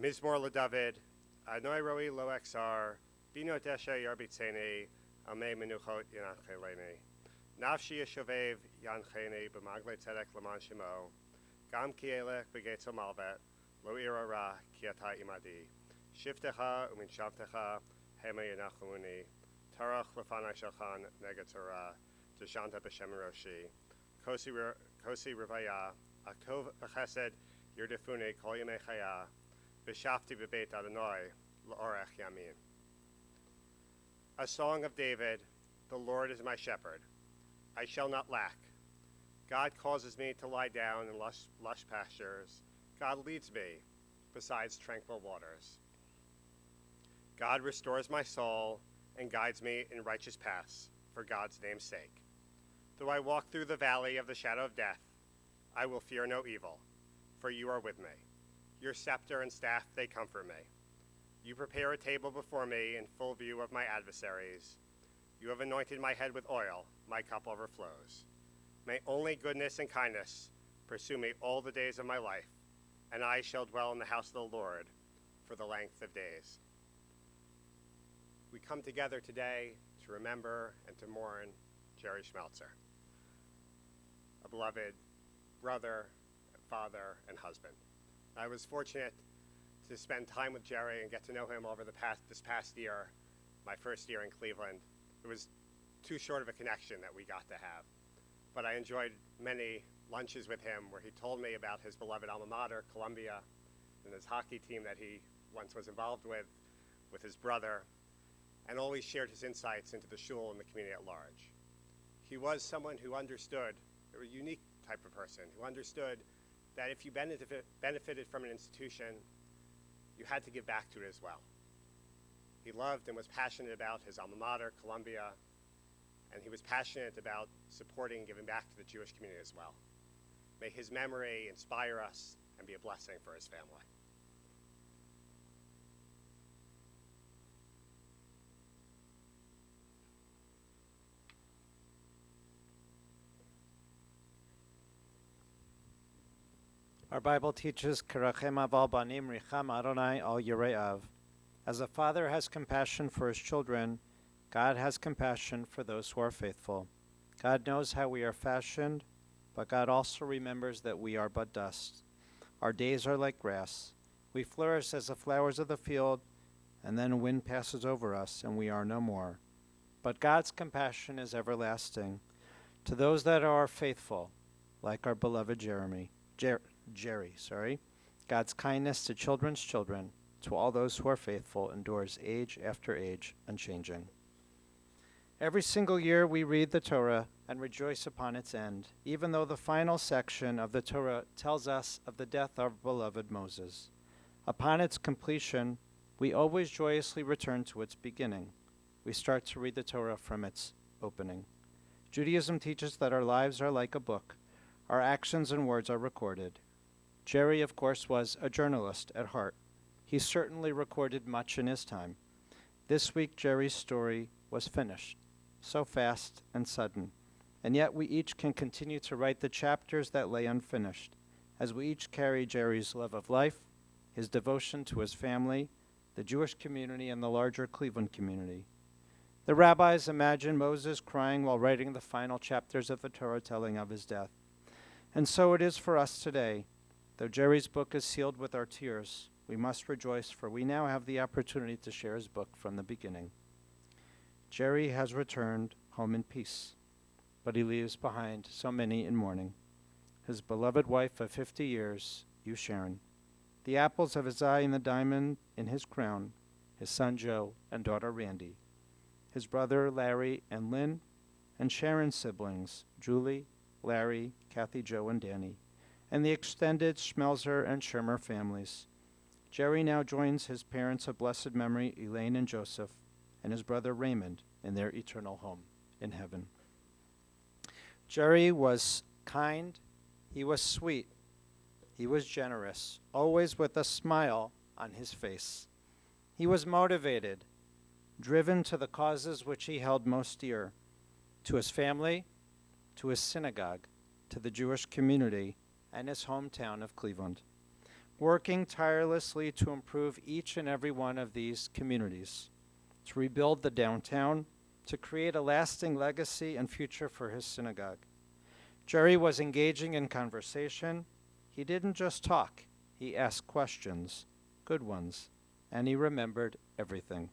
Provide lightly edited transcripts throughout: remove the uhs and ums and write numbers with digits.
Mizmor LeDavid, Adonai Roi Lo Exar, Bino Desha Yarbitzeni, Amei Menuchot Yancheleni. Nafshi Yeshovev Yancheni, B'magle Tzedek Laman Shemo, Gam Kielech Begetzo Malvet, Lo Ira Ra, Kiata Imadi, Shiftecha Umin Shavtecha, Hema Yanachuni, Tarach Lefana Shalchan Negatora, Deshanta B'Shem Roshi, Kosi Rivaya, Akov Chesed Yerdefune Kol Yemei Chaya, V'Shafti B'Beit Adonai L'Orech Yamin. A song of David, the Lord is my shepherd. I shall not lack. God causes me to lie down in lush pastures. God leads me besides tranquil waters. God restores my soul and guides me in righteous paths for God's name's sake. Though I walk through the valley of the shadow of death, I will fear no evil, for you are with me. Your scepter and staff, they comfort me. You prepare a table before me in full view of my adversaries. You have anointed my head with oil, my cup overflows. May only goodness and kindness pursue me all the days of my life, and I shall dwell in the house of the Lord for the length of days. We come together today to remember and to mourn Jerry Schmelzer, a beloved brother, father, and husband. I was fortunate to spend time with Jerry and get to know him over this past year, my first year in Cleveland. It was too short of a connection that we got to have, but I enjoyed many lunches with him where he told me about his beloved alma mater, Columbia, and his hockey team that he once was involved with his brother, and always shared his insights into the shul and the community at large. He was someone who understood, a unique type of person, who understood that if you benefited from an institution, you had to give back to it as well. He loved and was passionate about his alma mater, Columbia, and he was passionate about supporting and giving back to the Jewish community as well. May his memory inspire us and be a blessing for his family. Our Bible teaches, Kerachem aval banim richam Adonai al yire'av. As a father has compassion for his children, God has compassion for those who are faithful. God knows how we are fashioned, but God also remembers that we are but dust. Our days are like grass. We flourish as the flowers of the field, and then a wind passes over us, and we are no more. But God's compassion is everlasting to those that are faithful, like our beloved Jerry. God's kindness to children's children, to all those who are faithful, endures age after age, unchanging. Every single year we read the Torah and rejoice upon its end, even though the final section of the Torah tells us of the death of beloved Moses. Upon its completion, we always joyously return to its beginning. We start to read the Torah from its opening. Judaism teaches that our lives are like a book. Our actions and words are recorded. Jerry, of course, was a journalist at heart. He certainly recorded much in his time. This week, Jerry's story was finished, so fast and sudden. And yet we each can continue to write the chapters that lay unfinished, as we each carry Jerry's love of life, his devotion to his family, the Jewish community, and the larger Cleveland community. The rabbis imagine Moses crying while writing the final chapters of the Torah telling of his death. And so it is for us today. Though Jerry's book is sealed with our tears, we must rejoice, for we now have the opportunity to share his book from the beginning. Jerry has returned home in peace, but he leaves behind so many in mourning. His beloved wife of 50 years, you Sharon, the apples of his eye and the diamond in his crown, his son Joe and daughter Randy, his brother Larry and Lynn, and Sharon's siblings, Julie, Larry, Kathy, Joe, and Danny, and the extended Schmelzer and Shermer families. Jerry now joins his parents of blessed memory, Elaine and Joseph, and his brother Raymond in their eternal home in heaven. Jerry was kind, he was sweet, he was generous, always with a smile on his face. He was motivated, driven to the causes which he held most dear, to his family, to his synagogue, to the Jewish community, and his hometown of Cleveland. working tirelessly to improve each and every one of these communities, to rebuild the downtown, to create a lasting legacy and future for his synagogue. Jerry was engaging in conversation. He didn't just talk, he asked questions, good ones, and he remembered everything.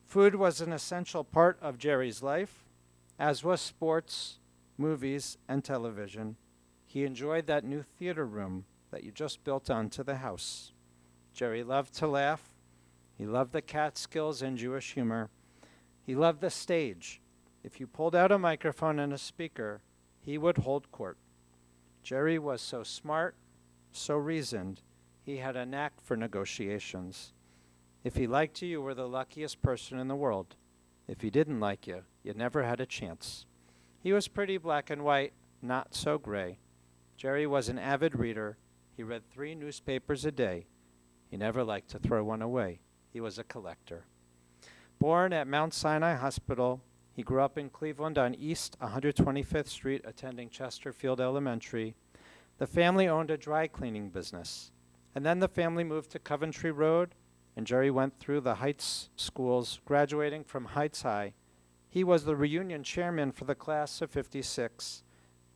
Food was an essential part of Jerry's life, as was sports, movies, and television. He enjoyed that new theater room that you just built onto the house. Jerry loved to laugh. He loved the Catskills and Jewish humor. He loved the stage. If you pulled out a microphone and a speaker, he would hold court. Jerry was so smart, so reasoned, he had a knack for negotiations. If he liked you, you were the luckiest person in the world. If he didn't like you, you never had a chance. He was pretty black and white, not so gray. Jerry was an avid reader. He read 3 newspapers a day. He never liked to throw one away. He was a collector. Born at Mount Sinai Hospital, he grew up in Cleveland on East 125th Street, attending Chesterfield Elementary. The family owned a dry cleaning business. And then the family moved to Coventry Road, and Jerry went through the Heights schools, graduating from Heights High. He was the reunion chairman for the class of '56,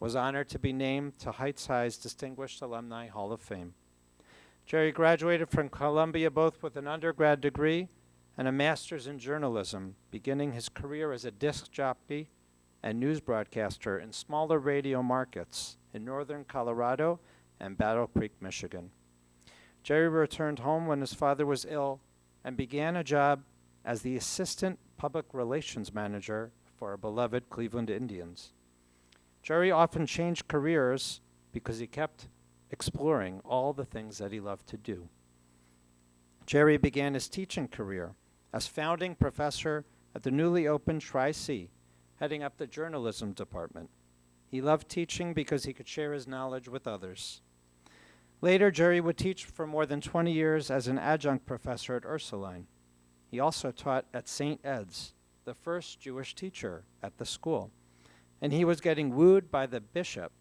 was honored to be named to Heights High's Distinguished Alumni Hall of Fame. Jerry graduated from Columbia both with an undergrad degree and a master's in journalism, beginning his career as a disc jockey and news broadcaster in smaller radio markets in northern Colorado and Battle Creek, Michigan. Jerry returned home when his father was ill and began a job as the assistant public relations manager for our beloved Cleveland Indians. Jerry often changed careers because he kept exploring all the things that he loved to do. Jerry began his teaching career as founding professor at the newly opened Tri-C, heading up the journalism department. He loved teaching because he could share his knowledge with others. Later, Jerry would teach for more than 20 years as an adjunct professor at Ursuline. He also taught at St. Ed's, the first Jewish teacher at the school. And he was getting wooed by the bishop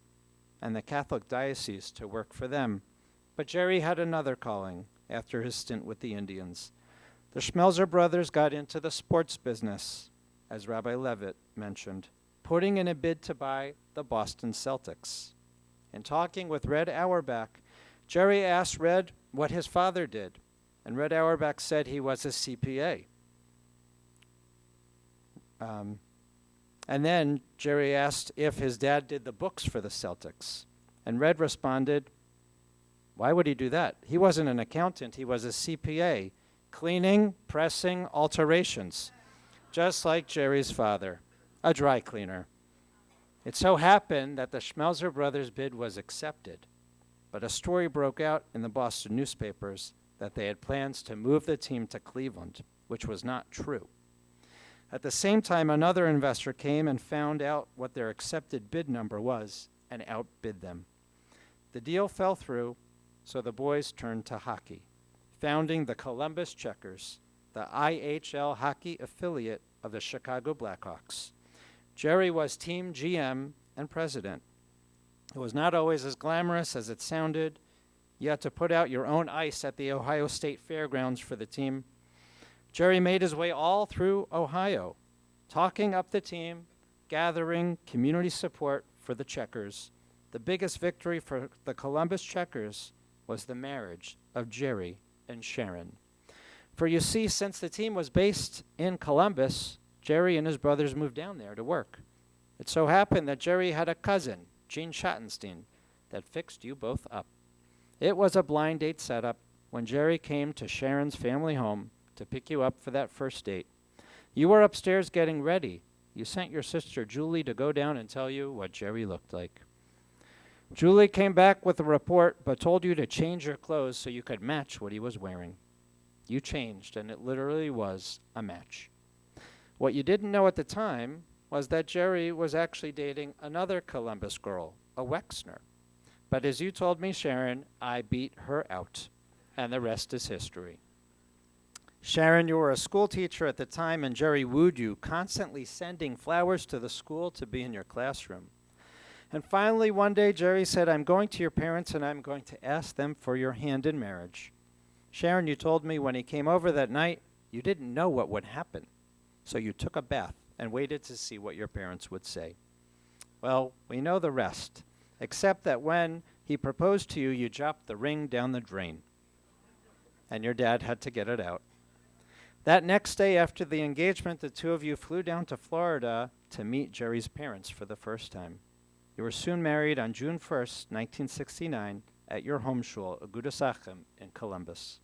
and the Catholic diocese to work for them. But Jerry had another calling after his stint with the Indians. The Schmelzer brothers got into the sports business, as Rabbi Levitt mentioned, putting in a bid to buy the Boston Celtics. In talking with Red Auerbach, Jerry asked Red what his father did, and Red Auerbach said he was a CPA. And then Jerry asked if his dad did the books for the Celtics. And Red responded, why would he do that? He wasn't an accountant, he was a CPA, cleaning, pressing, alterations, just like Jerry's father, a dry cleaner. It so happened that the Schmelzer brothers' bid was accepted, but a story broke out in the Boston newspapers that they had plans to move the team to Cleveland, which was not true. At the same time, another investor came and found out what their accepted bid number was and outbid them. The deal fell through, so the boys turned to hockey, founding the Columbus Checkers, the IHL hockey affiliate of the Chicago Blackhawks. Jerry was team GM and president. It was not always as glamorous as it sounded. You had to put out your own ice at the Ohio State Fairgrounds for the team. Jerry made his way all through Ohio, talking up the team, gathering community support for the Checkers. The biggest victory for the Columbus Checkers was the marriage of Jerry and Sharon. For you see, since the team was based in Columbus, Jerry and his brothers moved down there to work. It so happened that Jerry had a cousin, Gene Schottenstein, that fixed you both up. It was a blind date setup when Jerry came to Sharon's family home to pick you up for that first date. You were upstairs getting ready. You sent your sister Julie to go down and tell you what Jerry looked like. Julie came back with a report but told you to change your clothes so you could match what he was wearing. You changed, and it literally was a match. What you didn't know at the time was that Jerry was actually dating another Columbus girl, a Wexner. But as you told me, Sharon, I beat her out, and the rest is history. Sharon, you were a school teacher at the time, and Jerry wooed you, constantly sending flowers to the school to be in your classroom. And finally, one day, Jerry said, I'm going to your parents and I'm going to ask them for your hand in marriage. Sharon, you told me when he came over that night, you didn't know what would happen. So you took a bath and waited to see what your parents would say. Well, we know the rest, except that when he proposed to you, you dropped the ring down the drain. And your dad had to get it out. That next day after the engagement, the two of you flew down to Florida to meet Jerry's parents for the first time. You were soon married on June 1st, 1969, at your home shul, Agudas Achim, in Columbus.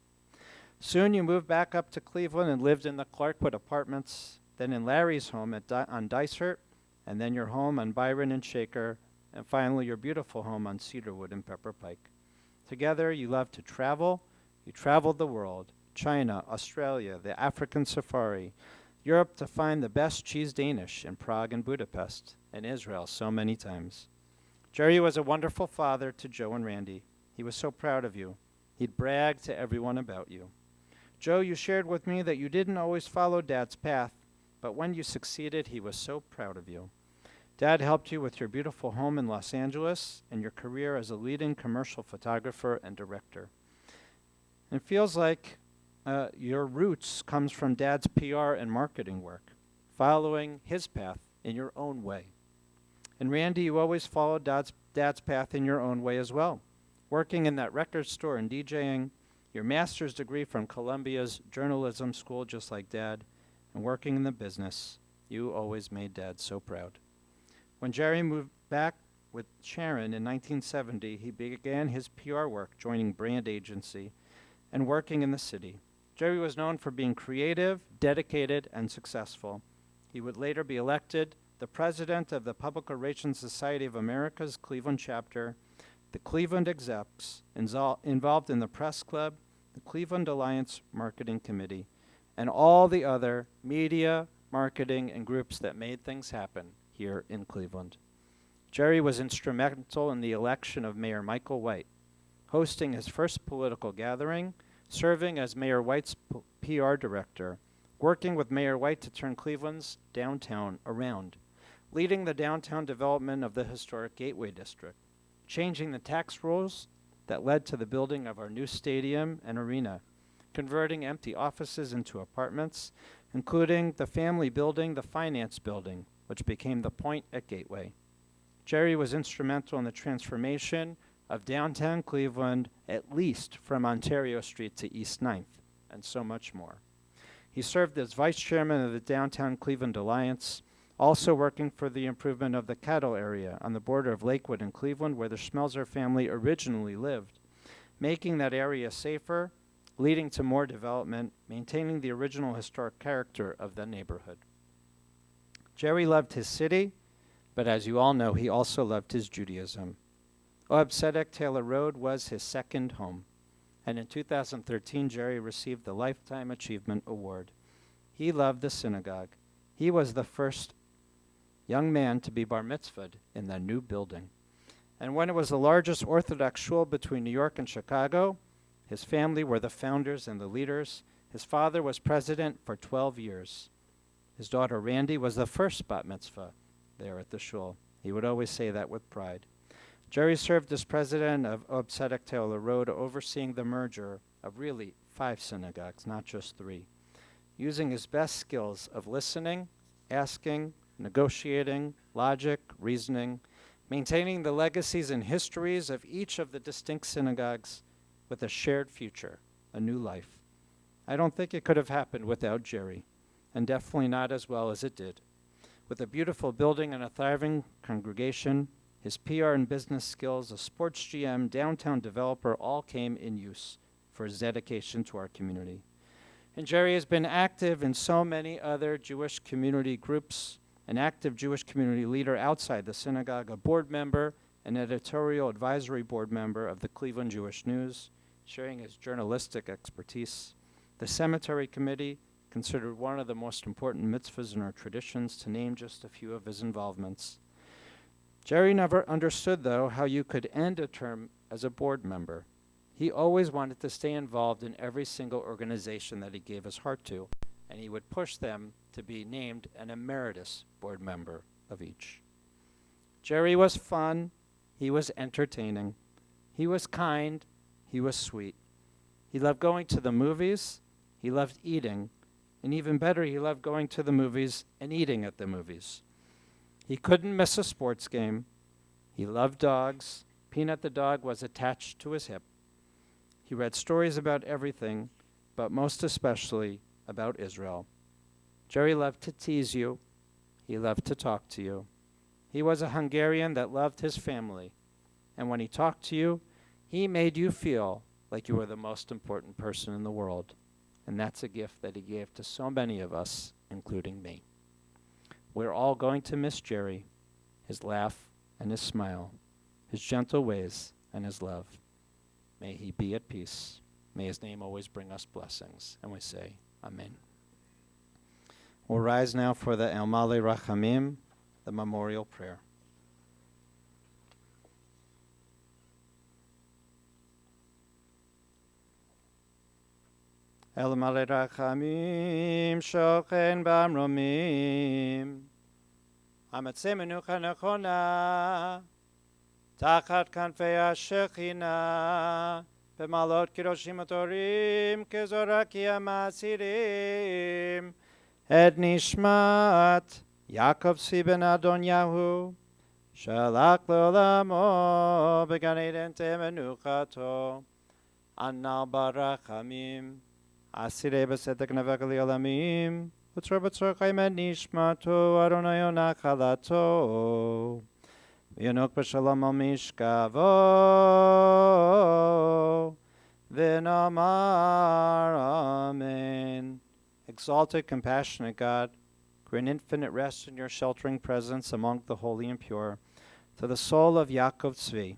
Soon you moved back up to Cleveland and lived in the Clarkwood Apartments, then in Larry's home on Dysart, and then your home on Byron and Shaker, and finally your beautiful home on Cedarwood and Pepper Pike. Together you loved to travel. You traveled the world, China, Australia, the African safari, Europe to find the best cheese Danish in Prague and Budapest, and Israel so many times. Jerry was a wonderful father to Joe and Randy. He was so proud of you. He'd brag to everyone about you. Joe, you shared with me that you didn't always follow Dad's path, but when you succeeded, he was so proud of you. Dad helped you with your beautiful home in Los Angeles and your career as a leading commercial photographer and director. It feels like your roots comes from Dad's PR and marketing work, following his path in your own way. And Randy, you always followed Dad's path in your own way as well, working in that record store and DJing, your master's degree from Columbia's journalism school just like Dad, and working in the business. You always made Dad so proud. When Jerry moved back with Sharon in 1970, he began his PR work, joining Brand Agency and working in the city. Jerry was known for being creative, dedicated, and successful. He would later be elected the president of the Public Relations Society of America's Cleveland chapter, the Cleveland Execs, involved in the Press Club, the Cleveland Alliance Marketing Committee, and all the other media, marketing, and groups that made things happen here in Cleveland. Jerry was instrumental in the election of Mayor Michael White, hosting his first political gathering, serving as Mayor White's PR director, working with Mayor White to turn Cleveland's downtown around, leading the downtown development of the historic Gateway District, changing the tax rules that led to the building of our new stadium and arena, converting empty offices into apartments, including the family building, the finance building, which became the Point at Gateway. Jerry was instrumental in the transformation of downtown Cleveland, at least from Ontario Street to East 9th, and so much more. He served as vice chairman of the Downtown Cleveland Alliance, also working for the improvement of the Caddo area on the border of Lakewood and Cleveland, where the Schmelzer family originally lived, making that area safer, leading to more development, maintaining the original historic character of the neighborhood. Jerry loved his city, but as you all know, he also loved his Judaism. Ohab Tzedek Taylor Road was his second home, and in 2013, Jerry received the Lifetime Achievement Award. He loved the synagogue. He was the first young man to be bar mitzvahed in the new building. And when it was the largest Orthodox shul between New York and Chicago, his family were the founders and the leaders. His father was president for 12 years. His daughter Randy was the first bat mitzvah there at the shul. He would always say that with pride. Jerry served as president of Ohab Tzedek Taylor Road, overseeing the merger of really 5 synagogues, not just 3, using his best skills of listening, asking, negotiating, logic, reasoning, maintaining the legacies and histories of each of the distinct synagogues with a shared future, a new life. I don't think it could have happened without Jerry, and definitely not as well as it did. With a beautiful building and a thriving congregation, his PR and business skills, a sports GM, downtown developer, all came in use for his dedication to our community. And Jerry has been active in so many other Jewish community groups, an active Jewish community leader outside the synagogue, a board member, an editorial advisory board member of the Cleveland Jewish News, sharing his journalistic expertise. The cemetery committee, considered one of the most important mitzvahs in our traditions, to name just a few of his involvements. Jerry never understood, though, how you could end a term as a board member. He always wanted to stay involved in every single organization that he gave his heart to, and he would push them to be named an emeritus board member of each. Jerry was fun. He was entertaining. He was kind. He was sweet. He loved going to the movies. He loved eating. And even better, he loved going to the movies and eating at the movies. He couldn't miss a sports game. He loved dogs. Peanut the dog was attached to his hip. He read stories about everything, but most especially about Israel. Jerry loved to tease you. He loved to talk to you. He was a Hungarian that loved his family. And when he talked to you, he made you feel like you were the most important person in the world. And that's a gift that he gave to so many of us, including me. We're all going to miss Jerry, his laugh and his smile, his gentle ways and his love. May he be at peace. May his name always bring us blessings. And we say, Amen. We'll rise now for the El Male Rachamim, the memorial prayer. El Male Rachamim, Shochen Bamromim, Amatzeh Menucha Nechona, Tachat Kanfei HaShechina, Bemalot Kiroshim Utorim, Kezoraki Amasirim, Et Nishmat, Yaakov Siben Adonyahu, Shalach Leolamo, Began Eden Temenuchato, Annal Barachamim, Asirei Besedek Nevekali Olamim, Utzor Betzorchaim Et Nishmato, Adonai Onachalato, V'yonok B'Shalom Al Mishkavo, V'namar Amen. Exalted, compassionate God, grant infinite rest in your sheltering presence among the holy and pure, to the soul of Yaakov Tzvi,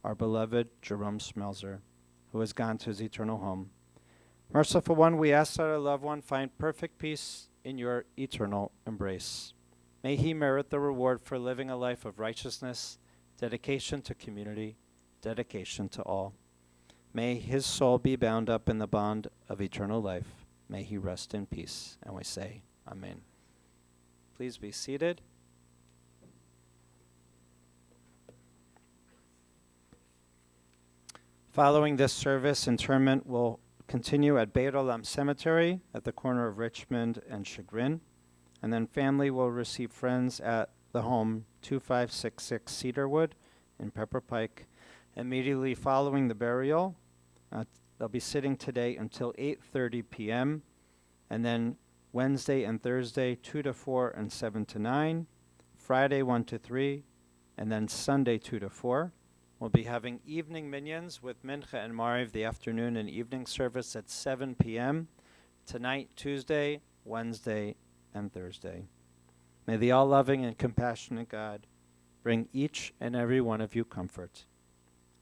our beloved Jerome Schmelzer, who has gone to his eternal home. Merciful One, we ask that our loved one find perfect peace in your eternal embrace. May he merit the reward for living a life of righteousness, dedication to community, dedication to all. May his soul be bound up in the bond of eternal life. May he rest in peace. And we say, Amen. Please be seated. Following this service, interment will continue at Beit Olam Cemetery at the corner of Richmond and Chagrin. And then family will receive friends at the home 2566 Cedarwood in Pepper Pike. Immediately following the burial, they'll be sitting today until 8:30 p.m. And then Wednesday and Thursday 2 to 4 and 7 to 9. Friday 1 to 3. And then Sunday 2 to 4. We'll be having evening minions with Mincha and Mariv, the afternoon and evening service at 7 p.m. Tonight, Tuesday, Wednesday, and Thursday. May the all-loving and compassionate God bring each and every one of you comfort.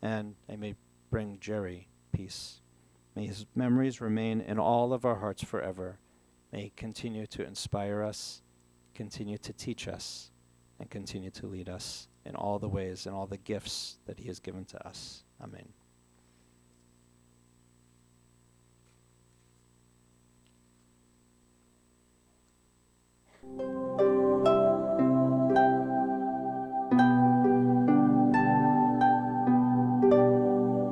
And may bring Jerry peace. May his memories remain in all of our hearts forever. May he continue to inspire us, continue to teach us, and continue to lead us in all the ways and all the gifts that he has given to us. Amen.